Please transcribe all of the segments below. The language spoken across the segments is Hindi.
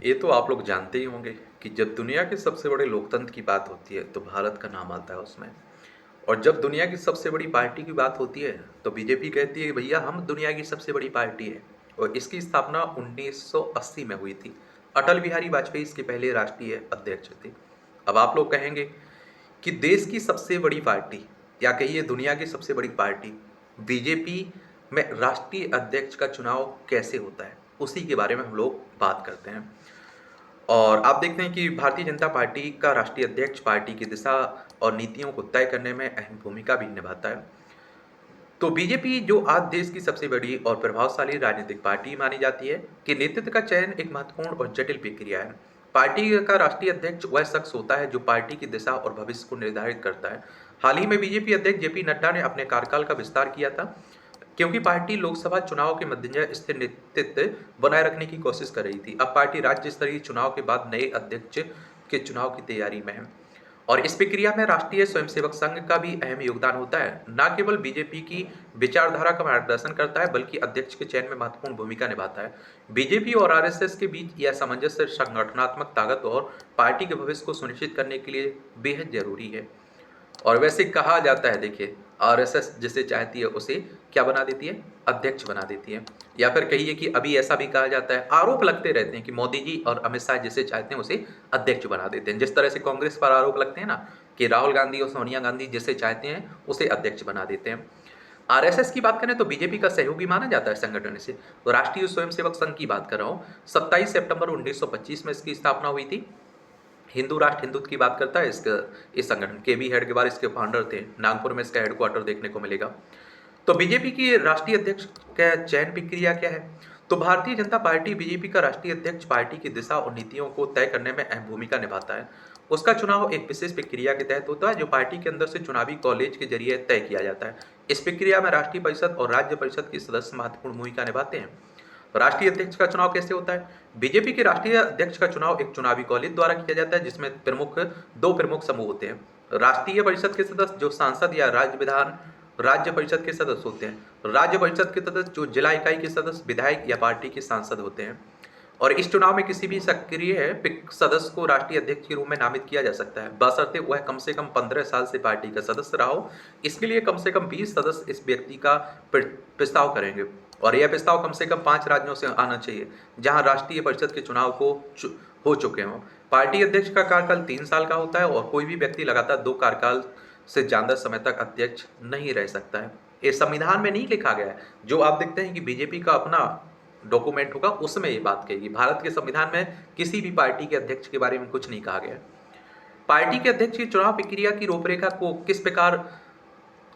ये तो आप लोग जानते ही होंगे कि जब दुनिया के सबसे बड़े लोकतंत्र की बात होती है तो भारत का नाम आता है उसमें। और जब दुनिया की सबसे बड़ी पार्टी की बात होती है तो बीजेपी कहती है कि भैया हम दुनिया की सबसे बड़ी पार्टी है। और इसकी स्थापना 1980 में हुई थी। अटल बिहारी वाजपेयी इसके पहले राष्ट्रीय अध्यक्ष थे। अब आप लोग कहेंगे कि देश की सबसे बड़ी पार्टी या कहिए दुनिया की सबसे बड़ी पार्टी बीजेपी में राष्ट्रीय अध्यक्ष का चुनाव कैसे होता है, उसी के बारे में हम लोग बात करते हैं। और आप देखते हैं कि भारतीय जनता पार्टी का राष्ट्रीय अध्यक्ष पार्टी की दिशा और नीतियों को तय करने में अहम भूमिका भी निभाता है। तो बीजेपी जो आज देश की सबसे बड़ी और प्रभावशाली राजनीतिक पार्टी मानी जाती है कि नेतृत्व का चयन एक महत्वपूर्ण और जटिल प्रक्रिया है। पार्टी का राष्ट्रीय अध्यक्ष वह शख्स होता है जो पार्टी की दिशा और भविष्य को निर्धारित करता है। हाल ही में बीजेपी अध्यक्ष जेपी नड्डा ने अपने कार्यकाल का विस्तार किया था, क्योंकि पार्टी लोकसभा चुनाव के मद्देनजर स्थिर नेतृत्व बनाए रखने की कोशिश कर रही थी। अब पार्टी राज्य स्तरीय चुनाव के बाद नए अध्यक्ष के चुनाव की तैयारी में है। और इस प्रक्रिया में राष्ट्रीय स्वयंसेवक संघ का भी अहम योगदान होता है। न केवल बीजेपी की विचारधारा का मार्गदर्शन करता है बल्कि अध्यक्ष के चयन में महत्वपूर्ण भूमिका निभाता है। बीजेपी और आरएसएस के बीच यह सामंजस्य संगठनात्मक ताकत और पार्टी के भविष्य को सुनिश्चित करने के लिए बेहद जरूरी है। और वैसे कहा जाता है, देखिए, आरएसएस जिसे चाहती है उसे क्या बना देती है, अध्यक्ष बना देती है। या फिर कहिए कि अभी ऐसा भी कहा जाता है, आरोप लगते रहते हैं कि मोदी जी और अमित शाह जिसे चाहते हैं उसे अध्यक्ष बना देते हैं। जिस तरह से कांग्रेस पर आरोप लगते हैं ना कि राहुल गांधी और सोनिया गांधी जिसे चाहते हैं उसे अध्यक्ष बना देते हैं। आरएसएस की बात करें तो बीजेपी का सहयोगी माना जाता है संगठन से। तो राष्ट्रीय स्वयंसेवक संघ की बात कर रहा हूँ, 27 सितंबर 1925 में इसकी स्थापना हुई थी। हिंदू राष्ट्र हिंदुत्व की बात करता है इस संगठन के बी हेडगेवार इसके फाउंडर थे। नागपुर में इसका हेडक्वार्टर देखने को मिलेगा। तो बीजेपी की राष्ट्रीय अध्यक्ष का चयन प्रक्रिया क्या है? तो भारतीय जनता पार्टी बीजेपी का राष्ट्रीय अध्यक्ष पार्टी की दिशा और नीतियों को तय करने में अहम भूमिका निभाता है। उसका चुनाव एक विशेष प्रक्रिया के तहत होता है जो पार्टी के अंदर से चुनावी कॉलेज के जरिए तय किया जाता है। इस प्रक्रिया में राष्ट्रीय परिषद और राज्य परिषद के सदस्य महत्वपूर्ण भूमिका निभाते हैं। राष्ट्रीय अध्यक्ष का चुनाव कैसे होता है? बीजेपी के राष्ट्रीय अध्यक्ष का चुनाव एक चुनावी कॉलेज द्वारा किया जाता है जिसमें दो प्रमुख समूह होते हैं। राष्ट्रीय परिषद के सदस्य जो सांसद या राज्य परिषद के सदस्य होते हैं। राज्य परिषद के सदस्य जो जिला इकाई के सदस्य, विधायक या पार्टी के सांसद होते हैं। और इस चुनाव में किसी भी सक्रिय सदस्य को राष्ट्रीय अध्यक्ष के रूप में नामित किया जा सकता है, बशर्ते वह कम से कम 15 साल से पार्टी का सदस्य रहा हो। इसके लिए कम से कम 20 सदस्य इस व्यक्ति का प्रस्ताव करेंगे और यह प्रस्ताव कम से कम 5 राज्यों से आना चाहिए जहां राष्ट्रीय परिषद के चुनाव हो चुके हों। पार्टी अध्यक्ष का कार्यकाल 3 साल का होता है और कोई भी व्यक्ति लगातार 2 कार्यकाल से ज्यादा समय तक अध्यक्ष नहीं रह सकता है। ये संविधान में नहीं लिखा गया है। जो आप देखते हैं कि बीजेपी का अपना डॉक्यूमेंट होगा उसमें ये बात कहेगी। भारत के संविधान में किसी भी पार्टी के अध्यक्ष के बारे में कुछ नहीं कहा गया। पार्टी के अध्यक्ष की चुनाव प्रक्रिया की रूपरेखा को किस प्रकार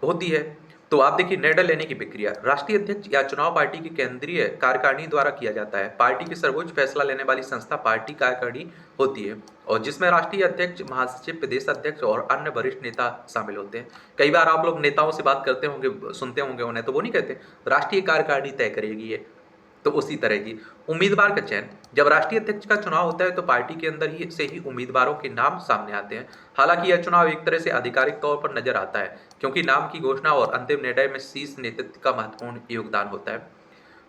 होती है? तो आप देखिए, निर्णय लेने की प्रक्रिया। राष्ट्रीय अध्यक्ष या चुनाव पार्टी की केंद्रीय कार्यकारिणी द्वारा किया जाता है। पार्टी की सर्वोच्च फैसला लेने वाली संस्था पार्टी कार्यकारिणी होती है और जिसमें राष्ट्रीय अध्यक्ष, महासचिव, प्रदेश अध्यक्ष और अन्य वरिष्ठ नेता शामिल होते हैं। कई बार आप लोग नेताओं से बात करते होंगे, सुनते होंगे उन्हें, तो वो नहीं कहते राष्ट्रीय कार्यकारिणी तय करेगी ये। तो उसी तरह की उम्मीदवार का चयन। जब राष्ट्रीय अध्यक्ष का चुनाव होता है तो पार्टी के अंदर ही से ही उम्मीदवारों के नाम सामने आते हैं। हालांकि यह चुनाव एक तरह से आधिकारिक तौर पर नजर आता है क्योंकि नाम की घोषणा और अंतिम निर्णय में शीर्ष नेतृत्व का महत्वपूर्ण योगदान होता है।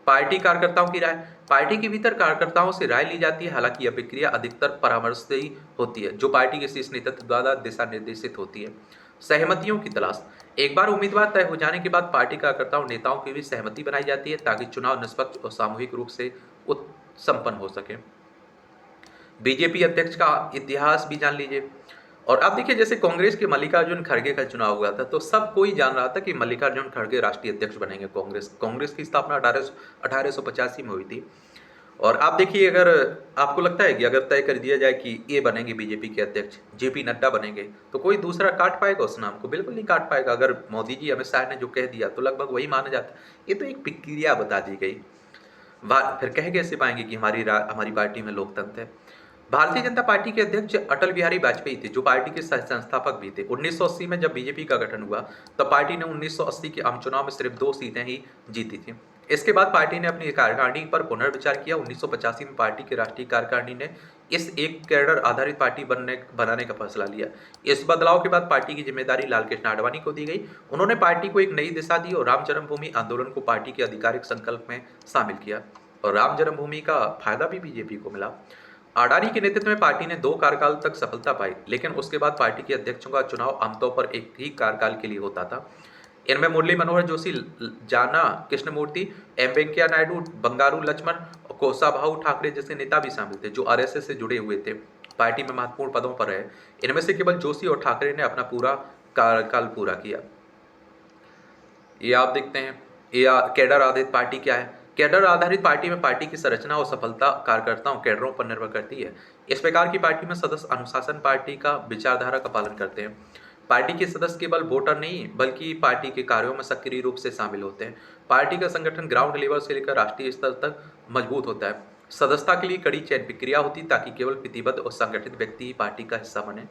पार्टी कार्यकर्ताओं की राय। पार्टी के भीतर कार्यकर्ताओं से राय ली जाती है। हालांकि यह प्रक्रिया अधिकतर परामर्श से ही होती है जो पार्टी के शीर्ष नेतृत्व द्वारा दिशा निर्देशित होती है। सहमतियों की तलाश। एक बार उम्मीदवार तय हो जाने के बाद पार्टी कार्यकर्ताओं नेताओं की भी सहमति बनाई जाती है ताकि चुनाव निष्पक्ष और सामूहिक रूप से संपन्न हो सके। बीजेपी अध्यक्ष का इतिहास भी जान लीजिए। और अब देखिए, जैसे कांग्रेस के मल्लिकार्जुन खड़गे का चुनाव हुआ था तो सब कोई जान रहा था कि मल्लिकार्जुन खड़गे राष्ट्रीय अध्यक्ष बनेंगे। कांग्रेस की स्थापना 1885 में हुई थी। और आप देखिए, अगर आपको लगता है कि अगर तय कर दिया जाए कि ये बनेंगे बीजेपी के अध्यक्ष, जेपी नड्डा बनेंगे, तो कोई दूसरा काट पाएगा उस नाम को? बिल्कुल नहीं काट पाएगा। अगर मोदी जी, अमित शाह ने जो कह दिया तो लगभग वही माना जाता है। ये तो एक प्रक्रिया बता दी गई। फिर कह कैसे पाएंगे कि हमारी पार्टी में लोकतंत्र है? भारतीय जनता पार्टी के अध्यक्ष अटल बिहारी वाजपेयी थे जो पार्टी के संस्थापक भी थे। 1980 में जब बीजेपी का गठन हुआ तब पार्टी ने 1980 के आम चुनाव में सिर्फ 2 सीटें ही जीती थी। इसके बाद पार्टी ने अपनी कार्यकारिणी पर पुनर्विचार किया। 1985 में पार्टी की राष्ट्रीय कार्यकारिणी ने इस एक कैडर आधारित पार्टी बनाने का फैसला लिया। इस बदलाव के बाद पार्टी की जिम्मेदारी लालकृष्ण आडवाणी को दी गई। उन्होंने पार्टी को एक नई दिशा दी और राम जन्मभूमि आंदोलन को पार्टी के आधिकारिक संकल्प में शामिल किया। और राम जन्मभूमि का फायदा भी बीजेपी को मिला। अडानी के नेतृत्व में पार्टी ने 2 कार्यकाल तक सफलता पाई, लेकिन उसके बाद पार्टी के अध्यक्षों का चुनाव आमतौर पर एक ही कार्यकाल के लिए होता था। इनमें मुरली मनोहर जोशी, जाना कृष्णमूर्ति, एम वेंकैया नायडू, बंगारू लक्ष्मण और कोसाभाऊ ठाकरे जैसे नेता भी शामिल थे, जो आरएसएस से जुड़े हुए थे, पार्टी में महत्वपूर्ण पदों पर रहे। इनमें से केवल जोशी और ठाकरे ने अपना पूरा कार्यकाल पूरा किया। ये आप देखते हैं। कैडर आधारित पार्टी क्या है? कैडर आधारित पार्टी में पार्टी की संरचना और सफलता कार्यकर्ताओं कैडरों पर निर्भर करती है। इस प्रकार की पार्टी में सदस्य अनुशासन पार्टी का विचारधारा का पालन करते हैं। पार्टी के सदस्य केवल वोटर नहीं बल्कि पार्टी के कार्यों में सक्रिय रूप से शामिल होते हैं। पार्टी का संगठन ग्राउंड लेवल से लेकर राष्ट्रीय स्तर तक मजबूत होता है। सदस्यता के लिए कड़ी चयन प्रक्रिया होती ताकि केवल प्रतिबद्ध और संगठित व्यक्ति ही पार्टी का हिस्सा बने।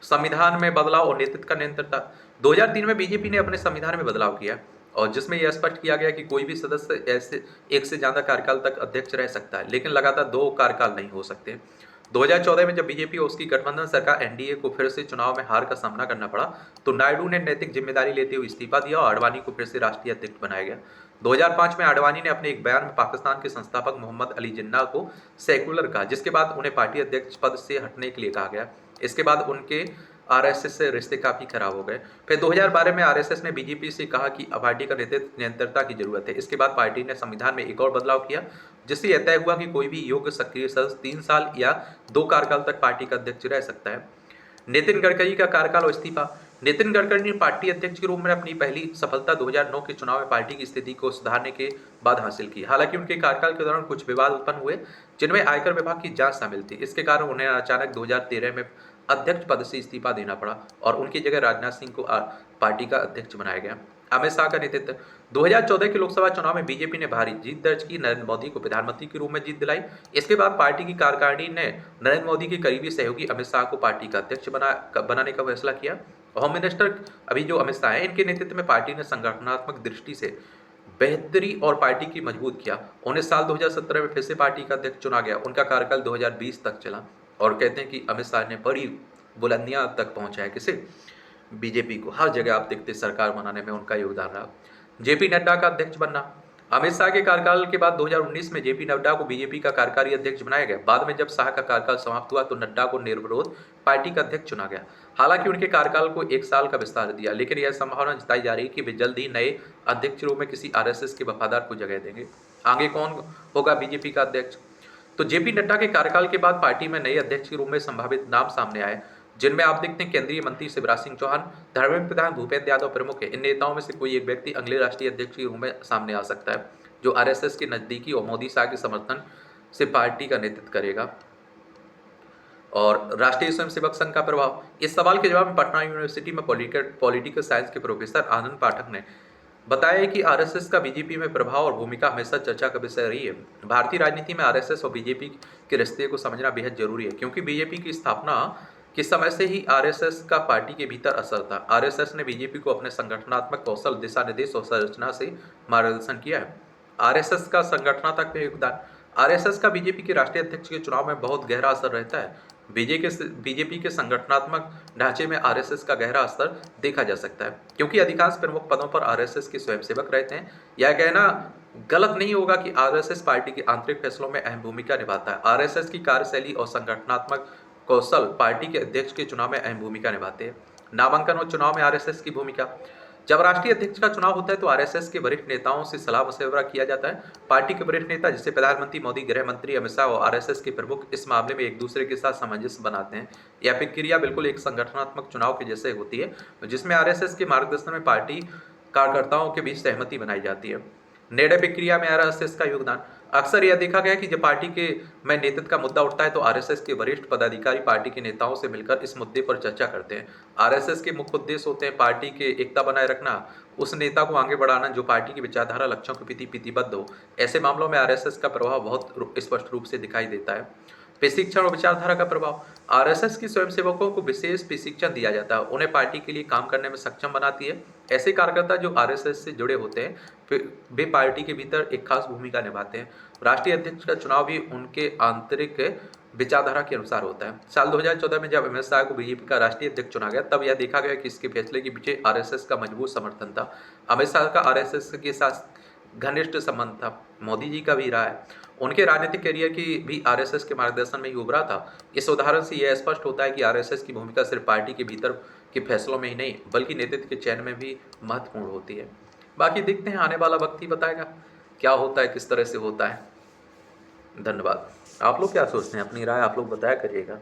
संविधान में बदलाव और नेतृत्व का निरंतरता। 2003 में बीजेपी ने अपने संविधान में बदलाव किया और जिसमें यह स्पष्ट किया गया कि कोई भी सदस्य ऐसे एक से ज्यादा कार्यकाल तक अध्यक्ष रह सकता है, लेकिन लगातार 2 कार्यकाल नहीं हो सकते। 2014 में जब बीजेपी और उसकी गठबंधन सरकार एनडीए को फिर से चुनाव में हार का सामना करना पड़ा, तो नायडू ने नैतिक जिम्मेदारी लेते हुए इस्तीफा दिया और आडवाणी को फिर से राष्ट्रीय अध्यक्ष बनाया गया। 2005 में आडवाणी ने अपने एक बयान में पाकिस्तान के संस्थापक मोहम्मद अली जिन्ना को सेकुलर कहा, जिसके बाद उन्हें पार्टी अध्यक्ष पद से हटने के लिए कहा गया। इसके बाद उनके आरएसएस से रिश्ते काफी खराब हो गए। फिर 2012 में आरएसएस ने बीजेपी से कहा कि पार्टी का नेतृत्व निरंतरता की जरूरत है। इसके बाद पार्टी ने संविधान में एक और बदलाव किया, जिससे यह तय हुआ कि कोई भी योग्य सक्रिय सदस्य 3 साल या 2 कार्यकाल तक पार्टी का अध्यक्ष रह सकता है। नितिन गडकरी का कार्यकाल और इस्तीफा। नितिन गडकरी ने पार्टी अध्यक्ष के रूप में अपनी पहली सफलता 2009 के चुनाव में पार्टी की स्थिति को सुधारने के बाद हासिल की। हालांकि उनके कार्यकाल के दौरान कुछ विवाद उत्पन्न हुए, जिनमें आयकर विभाग की जांच शामिल थी। इसके कारण उन्हें अचानक 2013 में अध्यक्ष पद से इस्तीफा देना पड़ा और उनकी जगह राजनाथ सिंह को पार्टी का अध्यक्ष बनाया गया। अमित शाह का नेतृत्व। 2014 के लोकसभा चुनाव में बीजेपी ने भारी जीत दर्ज की, नरेंद्र मोदी को प्रधानमंत्री के रूप में जीत दिलाई। इसके बाद पार्टी की कार्यकारिणी ने नरेंद्र मोदी के करीबी सहयोगी अमित शाह को पार्टी का अध्यक्ष बनाने का फैसला किया। होम मिनिस्टर अभी जो अमित शाह है, इनके नेतृत्व में पार्टी ने संगठनात्मक दृष्टि से बेहतरी और पार्टी की मजबूत किया। उन्हें साल 2017 में फिर से पार्टी का अध्यक्ष चुना गया। उनका कार्यकाल 2020 तक चला और कहते हैं कि अमित शाह ने बड़ी बुलंदियां तक पहुंचाया किसे? बीजेपी को। हर जगह आप देखते सरकार बनाने में उनका योगदान रहा। जेपी नड्डा का अध्यक्ष बनना। अमित शाह के कार्यकाल के बाद 2019 में जेपी नड्डा को बीजेपी का कार्यकारी अध्यक्ष बनाया गया। बाद में जब शाह का कार्यकाल समाप्त हुआ तो नड्डा को निर्विरोध पार्टी का अध्यक्ष चुना गया। हालांकि उनके कार्यकाल को 1 साल का विस्तार दिया, लेकिन यह संभावना जताई जा रही है कि वे जल्द ही नए अध्यक्ष के रूप में किसी आरएसएस के वफादार को जगह देंगे। आगे कौन होगा बीजेपी का अध्यक्ष? तो जेपी नड्डा के कार्यकाल के बाद पार्टी में नए अध्यक्ष के रूप में संभावित नाम सामने आए, जिनमें आप देखते हैं केंद्रीय मंत्री शिवराज सिंह चौहान, धर्मेंद्र प्रधान, भूपेंद्र यादव प्रमुख है। इन नेताओं में से कोई एक व्यक्ति अगले राष्ट्रीय अध्यक्ष के रूप में सामने आ सकता है, जो आरएसएस के नजदीकी और मोदी शाह के समर्थन से पार्टी का नेतृत्व करेगा। और राष्ट्रीय स्वयंसेवक संघ का प्रभाव। इस सवाल के जवाब में पटना यूनिवर्सिटी में पॉलिटिकल साइंस के प्रोफेसर आनंद पाठक ने बताया कि आरएसएस का बीजेपी में प्रभाव और भूमिका हमेशा चर्चा का विषय रही है। भारतीय राजनीति में आरएसएस और बीजेपी के रिश्ते को समझना बेहद जरूरी है, क्योंकि बीजेपी की स्थापना के समय से ही आरएसएस का पार्टी के भीतर असर था। आरएसएस ने बीजेपी को अपने संगठनात्मक कौशल, दिशा निर्देश और संरचना से मार्गदर्शन किया है। आरएसएस का संगठनात्मक योगदान। आरएसएस का बीजेपी के राष्ट्रीय अध्यक्ष के चुनाव में बहुत गहरा असर रहता है। बीजेपी के संगठनात्मक ढांचे में आरएसएस का गहरा असर देखा जा सकता है, क्योंकि अधिकांश प्रमुख पदों पर आरएसएस के स्वयंसेवक रहते हैं। यह कहना गलत नहीं होगा कि आरएसएस पार्टी के आंतरिक फैसलों में अहम भूमिका निभाता है। आरएसएस की कार्यशैली और संगठनात्मक कौशल पार्टी के अध्यक्ष के चुनाव में अहम भूमिका निभाते हैं। नामांकन और चुनाव में आरएसएस की भूमिका। जब राष्ट्रीय अध्यक्ष का चुनाव होता है तो आरएसएस के वरिष्ठ नेताओं से सलाह मशवरा किया जाता है। पार्टी के वरिष्ठ नेता जैसे प्रधानमंत्री मोदी, गृह मंत्री अमित शाह और आरएसएस के प्रमुख इस मामले में एक दूसरे के साथ सामंजस्य बनाते हैं। यह प्रक्रिया बिल्कुल एक संगठनात्मक चुनाव के जैसे होती है, जिसमें आरएसएस के मार्गदर्शन में पार्टी कार्यकर्ताओं के बीच सहमति बनाई जाती है। निर्णय प्रक्रिया में आरएसएस का योगदान। अक्सर यह देखा गया कि जब पार्टी के में नेतृत्व का मुद्दा उठता है तो आरएसएस के वरिष्ठ पदाधिकारी पार्टी के नेताओं से मिलकर इस मुद्दे पर चर्चा करते हैं। आरएसएस के मुख्य उद्देश्य होते हैं पार्टी के एकता बनाए रखना, उस नेता को आगे बढ़ाना जो पार्टी की विचारधारा लक्ष्यों के प्रति प्रतिबद्ध हो। ऐसे मामलों में आरएसएस का प्रभाव बहुत स्पष्ट रूप से दिखाई देता है। प्रशिक्षण और विचारधारा का प्रभाव। आरएसएस के स्वयंसेवकों को विशेष प्रशिक्षण दिया जाता है, उन्हें पार्टी के लिए काम करने में सक्षम बनाती है। ऐसे कार्यकर्ता जो आरएसएस से जुड़े होते हैं वे पार्टी के भीतर एक खास भूमिका निभाते हैं। राष्ट्रीय अध्यक्ष का चुनाव भी उनके आंतरिक विचारधारा के अनुसार होता है। साल 2014 में जब अमित शाह को बीजेपी का राष्ट्रीय अध्यक्ष चुना गया, तब यह देखा गया कि इसके फैसले के पीछे आरएसएस का मजबूत समर्थन था। अमित शाह का आरएसएस के साथ घनिष्ठ संबंध था, मोदी जी का भी रहा है। उनके राजनीतिक करियर की भी आरएसएस के मार्गदर्शन में ही उभरा था। इस उदाहरण से यह स्पष्ट होता है कि आरएसएस की भूमिका सिर्फ पार्टी के भीतर के फैसलों में ही नहीं, बल्कि नेतृत्व के चयन में भी महत्वपूर्ण होती है। बाकी देखते हैं, आने वाला वक्त ही बताएगा क्या होता है, किस तरह से होता है। धन्यवाद। आप लोग क्या सोचते हैं? अपनी राय आप लोग बताया करिएगा।